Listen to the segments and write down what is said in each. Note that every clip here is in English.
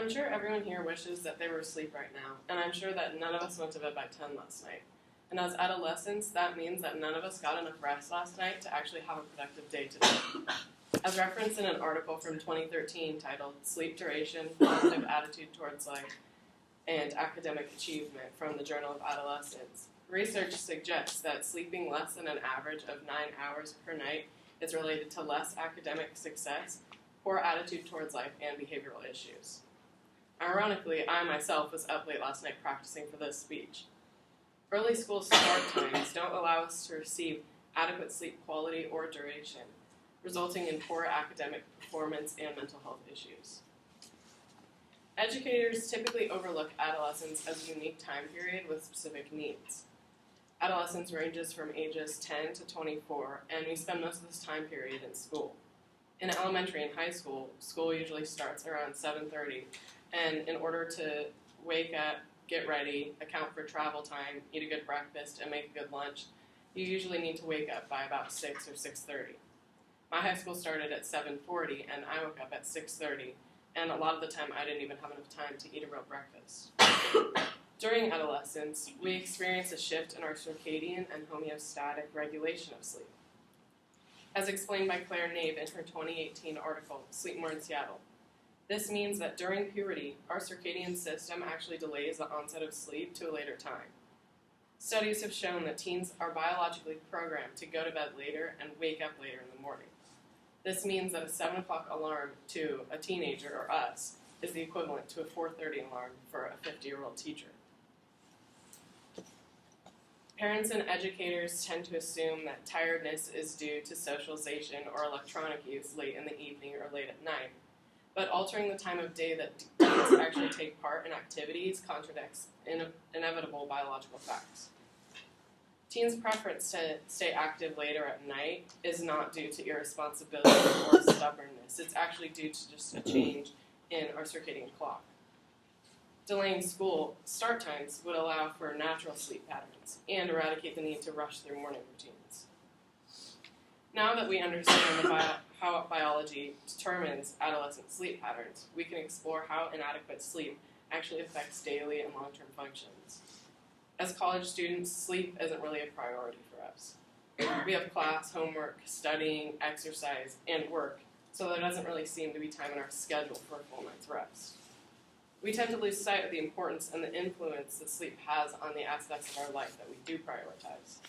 I'm sure everyone here wishes that they were asleep right now, and I'm sure that none of us went to bed by 10 last night. And as adolescents, that means that none of us got enough rest last night to actually have a productive day today. As referenced in an article from 2013 titled Sleep Duration, Positive Attitude Towards Life, and Academic Achievement from the Journal of Adolescence, research suggests that sleeping less than an average of 9 hours per night is related to less academic success, poor attitude towards life, and behavioral issues. Ironically, I myself was up late last night practicing for this speech. Early school start times don't allow us to receive adequate sleep quality or duration, resulting in poor academic performance and mental health issues. Educators typically overlook adolescence as a unique time period with specific needs. Adolescence ranges from ages 10 to 24, and we spend most of this time period in school. In elementary and high school, school usually starts around 7:30, and in order to wake up, get ready, account for travel time, eat a good breakfast, and make a good lunch, you usually need to wake up by about 6 or 6:30. My high school started at 7:40, and I woke up at 6:30, and a lot of the time I didn't even have enough time to eat a real breakfast. During adolescence, we experience a shift in our circadian and homeostatic regulation of sleep. As explained by Claire Nave in her 2018 article, Sleep More in Seattle, this means that during puberty, our circadian system actually delays the onset of sleep to a later time. Studies have shown that teens are biologically programmed to go to bed later and wake up later in the morning. This means that a 7 o'clock alarm to a teenager, or us, is the equivalent to a 4:30 alarm for a 50-year-old teacher. Parents and educators tend to assume that tiredness is due to socialization or electronic use late in the evening or late at night, but altering the time of day that teens actually take part in activities contradicts inevitable biological facts. Teens' preference to stay active later at night is not due to irresponsibility or stubbornness. It's actually due to just a change in our circadian clock. Delaying school start times would allow for natural sleep patterns and eradicate the need to rush through morning routines. Now that we understand how biology determines adolescent sleep patterns, we can explore how inadequate sleep actually affects daily and long-term functions. As college students, sleep isn't really a priority for us. We have class, homework, studying, exercise, and work, so there doesn't really seem to be time in our schedule for a full night's rest. We tend to lose sight of the importance and the influence that sleep has on the aspects of our life that we do prioritize.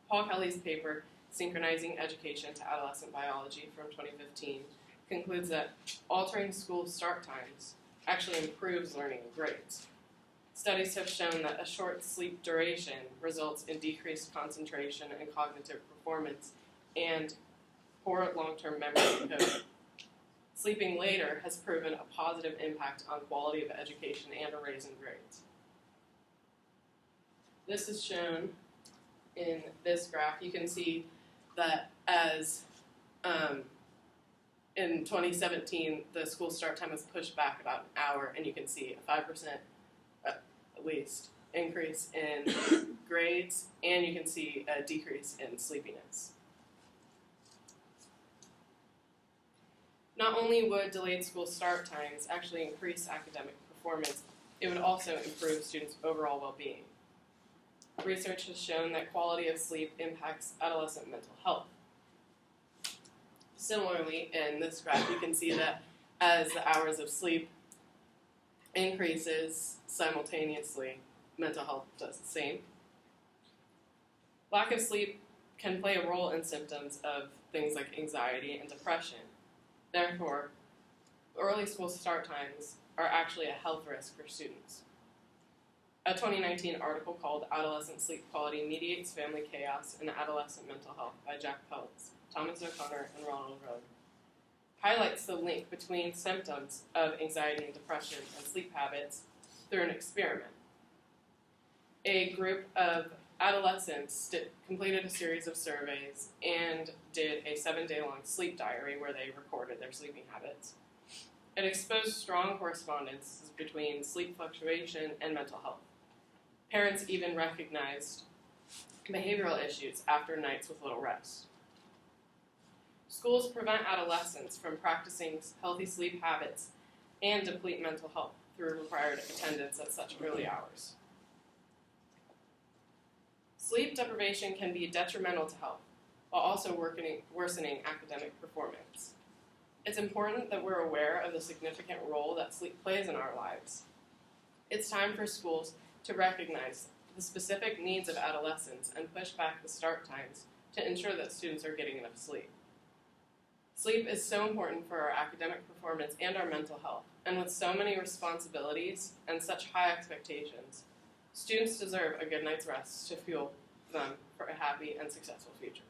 Paul Kelly's paper, Synchronizing Education to Adolescent Biology from 2015, concludes that altering school start times actually improves learning and grades. Studies have shown that a short sleep duration results in decreased concentration and cognitive performance and poor long-term memory and coding. Sleeping later has proven a positive impact on quality of education and a raise in grades. This is shown in this graph. You can see that as in 2017, the school start time was pushed back about an hour, and you can see a 5% at least increase in grades, and you can see a decrease in sleepiness. Not only would delayed school start times actually increase academic performance, it would also improve students' overall well-being. Research has shown that quality of sleep impacts adolescent mental health. Similarly, in this graph, you can see that as the hours of sleep increases simultaneously, mental health does the same. Lack of sleep can play a role in symptoms of things like anxiety and depression. Therefore, early school start times are actually a health risk for students. A 2019 article called Adolescent Sleep Quality Mediates Family Chaos in Adolescent Mental Health by Jack Peltz, Thomas O'Connor, and Ronald Rowe highlights the link between symptoms of anxiety and depression and sleep habits through an experiment. A group of adolescents completed a series of surveys and did a 7-day-long sleep diary where they recorded their sleeping habits. It exposed strong correspondences between sleep fluctuation and mental health. Parents even recognized behavioral issues after nights with little rest. Schools prevent adolescents from practicing healthy sleep habits and deplete mental health through required attendance at such early hours. Sleep deprivation can be detrimental to health, while also worsening academic performance. It's important that we're aware of the significant role that sleep plays in our lives. It's time for schools to recognize the specific needs of adolescents and push back the start times to ensure that students are getting enough sleep. Sleep is so important for our academic performance and our mental health, and with so many responsibilities and such high expectations, students deserve a good night's rest to fuel them for a happy and successful future.